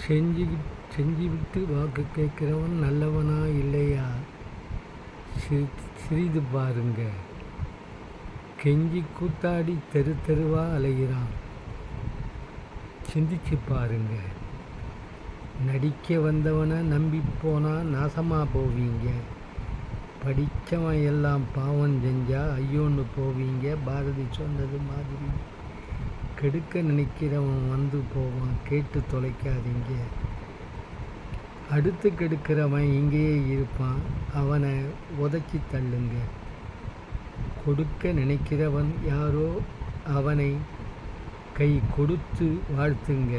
செஞ்சு செஞ்சுவிட்டு வாக்கு கேட்கிறவன் நல்லவனா இல்லையா சிறிது பாருங்க. கெஞ்சி கூத்தாடி தெரு தெருவா அலைகிறான், சிந்திச்சு பாருங்க. நடிக்க வந்தவனை நம்பி போனா நாசமா போவீங்க. படித்தவன் எல்லாம் பாவம் செஞ்சா ஐயோன்னு போவீங்க. பாரதி சொன்னது மாதிரி கெடுக்க நினைக்கிறவன் வந்து போவான், கேட்டு தொலைக்காதீங்க. அடுத்து கெடுக்கிறவன் இங்கேயே இருப்பான், அவனை உதச்சி தள்ளுங்க. கொடுக்க நினைக்கிறவன் யாரோ அவனை கை கொடுத்து வாழ்த்துங்க.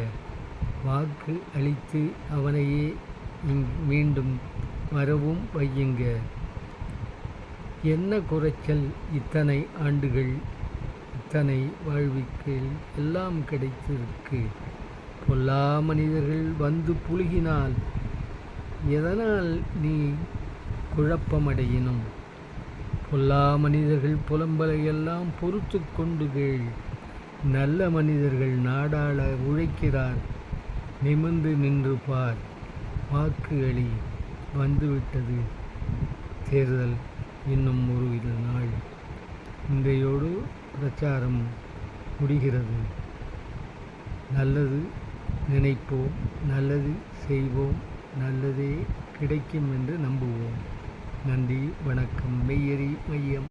வாக்கு அளித்து அவனையே மீண்டும் வரவும் வையுங்க. என்ன குறைச்சல் இத்தனை ஆண்டுகள், இத்தனை வாழ்விற்கில் எல்லாம் கிடைத்திருக்கு. பொல்லா மனிதர்கள் வந்து புழுகினால் எதனால் நீ குழப்பமடையினும்? பொல்லா மனிதர்கள் புலம்பலையெல்லாம் பொறுத்து கொண்டு கேள். நல்ல மனிதர்கள் நாடாள உழைக்கிறார், நிமிர்ந்து நின்று பார். வாக்கு அளி, வந்துவிட்டது தேர்தல், இன்னும் ஒரு நாள். இன்றையோடு பிரச்சாரம் முடிகிறது. நல்லது நினைப்போம், நல்லது செய்வோம், நல்லதே கிடைக்கும் என்று நம்புவோம். நன்றி, வணக்கம். மெய்யறி மையம்.